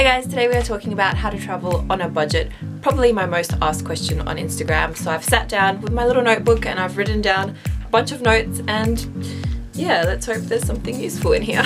Hey guys, today we are talking about how to travel on a budget, probably my most asked question on Instagram. So I've sat down with my little notebook and I've written down a bunch of notes and yeah, let's hope there's something useful in here.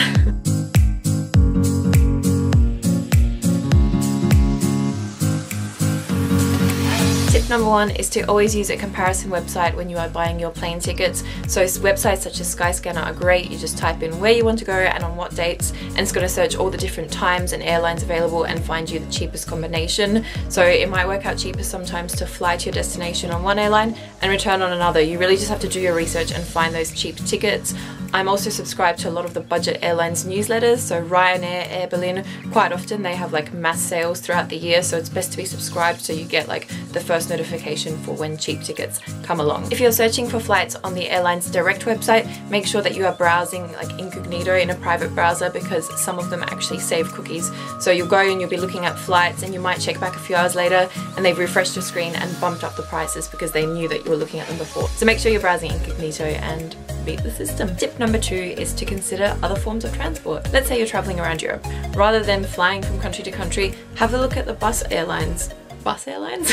Tip number one is to always use a comparison website when you are buying your plane tickets. So websites such as Skyscanner are great. You just type in where you want to go and on what dates, and it's going to search all the different times and airlines available and find you the cheapest combination. So it might work out cheaper sometimes to fly to your destination on one airline and return on another. You really just have to do your research and find those cheap tickets. I'm also subscribed to a lot of the budget airlines newsletters, so Ryanair, Air Berlin. Quite often they have like mass sales throughout the year, so it's best to be subscribed so you get like the first notification for when cheap tickets come along. If you're searching for flights on the airline's direct website, make sure that you are browsing like incognito in a private browser, because some of them actually save cookies. So you'll go and you'll be looking at flights and you might check back a few hours later and they've refreshed your screen and bumped up the prices because they knew that you were looking at them before. So make sure you're browsing incognito and beat the system. Tip number two is to consider other forms of transport. Let's say you're traveling around Europe. Rather than flying from country to country, have a look at the bus airlines.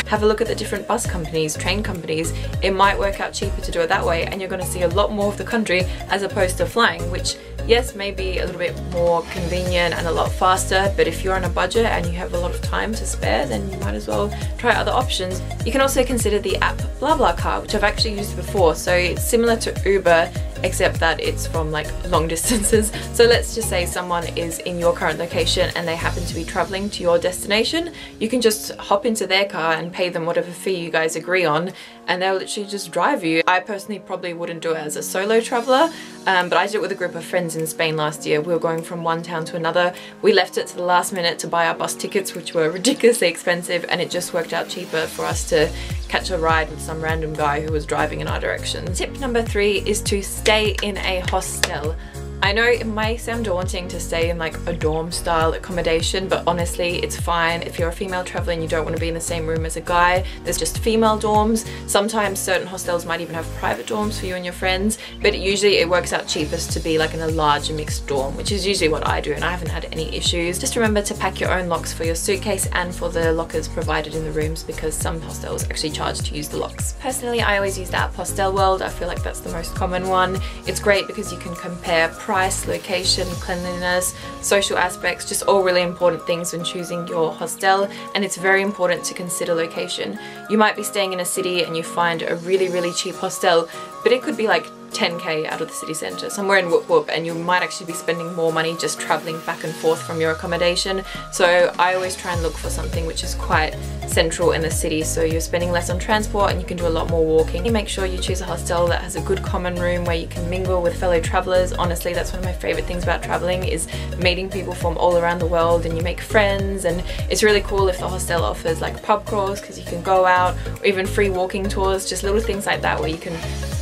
Have a look at the different bus companies, train companies. It might work out cheaper to do it that way and you're going to see a lot more of the country as opposed to flying, which yes, may be a little bit more convenient and a lot faster, but if you're on a budget and you have a lot of time to spare, then you might as well try other options. You can also consider the app BlaBlaCar, which I've actually used before. So it's similar to Uber, except that it's from like long distances. So let's just say someone is in your current location and they happen to be traveling to your destination. You can just hop into their car and pay them whatever fee you guys agree on, and they'll literally just drive you. I personally probably wouldn't do it as a solo traveler, but I did it with a group of friends in Spain last year. We were going from one town to another. We left it to the last minute to buy our bus tickets, which were ridiculously expensive, and it just worked out cheaper for us to catch a ride with some random guy who was driving in our direction. Tip number three is to stay in a hostel. I know it may sound daunting to stay in like a dorm style accommodation, but honestly it's fine. If you're a female traveler and you don't want to be in the same room as a guy, there's just female dorms. Sometimes certain hostels might even have private dorms for you and your friends, but usually it works out cheapest to be like in a large mixed dorm, which is usually what I do, and I haven't had any issues. Just remember to pack your own locks for your suitcase and for the lockers provided in the rooms, because some hostels actually charge to use the locks. Personally, I always use the app Hostel World. I feel like that's the most common one. It's great because you can compare price, location, cleanliness, social aspects, just all really important things when choosing your hostel. And it's very important to consider location. You might be staying in a city and you find a really cheap hostel, but it could be like 10k out of the city centre, somewhere in Whoop Whoop, and you might actually be spending more money just travelling back and forth from your accommodation. So I always try and look for something which is quite central in the city, so you're spending less on transport and you can do a lot more walking. You make sure you choose a hostel that has a good common room where you can mingle with fellow travellers. Honestly, that's one of my favourite things about travelling, is meeting people from all around the world, and you make friends. And it's really cool if the hostel offers like pub crawls, because you can go out, or even free walking tours, just little things like that where you can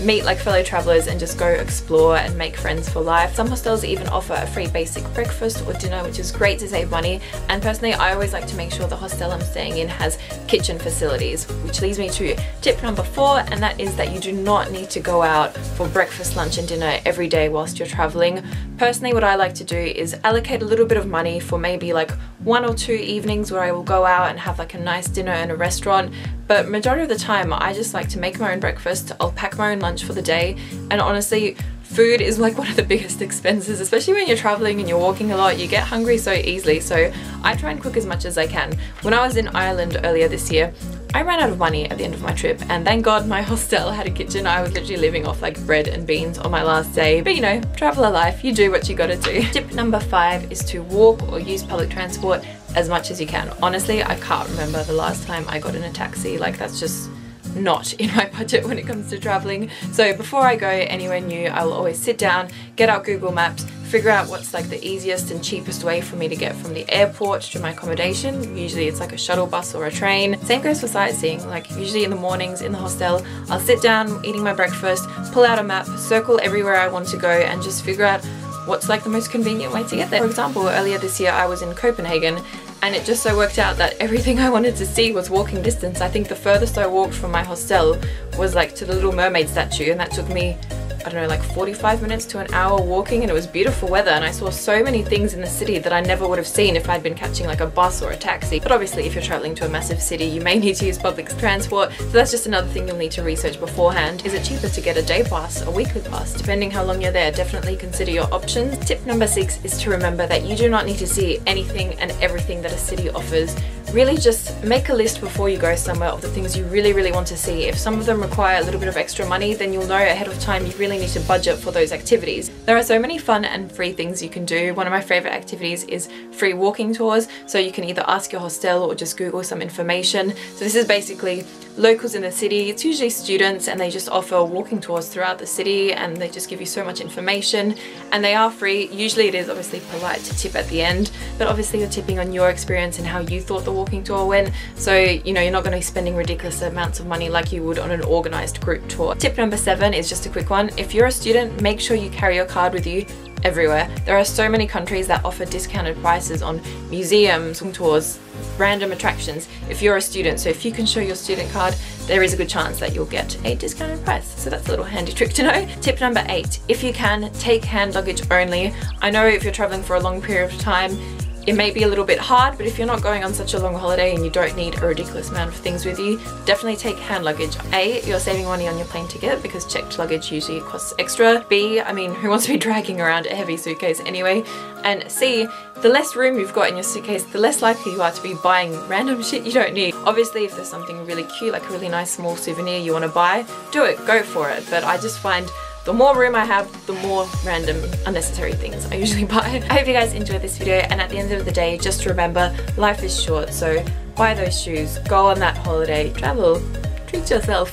meet like fellow travellers and just go explore and make friends for life. Some hostels even offer a free basic breakfast or dinner, which is great to save money. And personally, I always like to make sure the hostel I'm staying in has kitchen facilities, which leads me to tip number four, and that is that you do not need to go out for breakfast, lunch and dinner every day whilst you're traveling. Personally, what I like to do is allocate a little bit of money for maybe like 1 or 2 evenings where I will go out and have like a nice dinner in a restaurant. But majority of the time, I just like to make my own breakfast. I'll pack my own lunch for the day, and honestly, food is like one of the biggest expenses, especially when you're traveling and you're walking a lot. You get hungry so easily, so I try and cook as much as I can. When I was in Ireland earlier this year, I ran out of money at the end of my trip, and thank God my hostel had a kitchen. I was literally living off like bread and beans on my last day, but you know, traveler life, you do what you gotta do. Tip number five is to walk or use public transport as much as you can. Honestly, I can't remember the last time I got in a taxi. Like, that's just not in my budget when it comes to traveling. So before I go anywhere new, I will always sit down, get out Google Maps, figure out what's like the easiest and cheapest way for me to get from the airport to my accommodation. Usually it's like a shuttle bus or a train. Same goes for sightseeing. Like usually in the mornings in the hostel, I'll sit down eating my breakfast, pull out a map, circle everywhere I want to go, and just figure out what's like the most convenient way to get there. For example, earlier this year I was in Copenhagen, and it just so worked out that everything I wanted to see was walking distance. I think the furthest I walked from my hostel was like to the Little Mermaid statue, and that took me I don't know, like 45 minutes to an hour walking, and it was beautiful weather, and I saw so many things in the city that I never would have seen if I'd been catching like a bus or a taxi. But obviously if you're traveling to a massive city, you may need to use public transport, so that's just another thing you'll need to research beforehand. Is it cheaper to get a day pass, a weekly pass? Depending how long you're there, definitely consider your options. Tip number 6 is to remember that you do not need to see anything and everything that a city offers. Really just make a list before you go somewhere of the things you really want to see. If some of them require a little bit of extra money, then you'll know ahead of time you really need to budget for those activities. There are so many fun and free things you can do. One of my favorite activities is free walking tours, so you can either ask your hostel or just Google some information. So this is basically locals in the city, it's usually students, and they just offer walking tours throughout the city, and they just give you so much information, and they are free. Usually it is obviously polite to tip at the end, but obviously you're tipping on your experience and how you thought the walking tour went, so you know you're not going to be spending ridiculous amounts of money like you would on an organized group tour. Tip number 7 is just a quick one. If you're a student, make sure you carry your card with you everywhere. There are so many countries that offer discounted prices on museums, tours, random attractions if you're a student. So if you can show your student card, there is a good chance that you'll get a discounted price. So that's a little handy trick to know. Tip number 8, if you can, take hand luggage only. I know if you're traveling for a long period of time, it may be a little bit hard, but if you're not going on such a long holiday and you don't need a ridiculous amount of things with you, definitely take hand luggage. A, you're saving money on your plane ticket because checked luggage usually costs extra. B, I mean, who wants to be dragging around a heavy suitcase anyway? And C, the less room you've got in your suitcase, the less likely you are to be buying random shit you don't need. Obviously, if there's something really cute, like a really nice small souvenir you want to buy, do it, go for it. But I just find the more room I have, the more random unnecessary things I usually buy. I hope you guys enjoyed this video, and at the end of the day, just remember, life is short, so buy those shoes, go on that holiday, travel, treat yourself.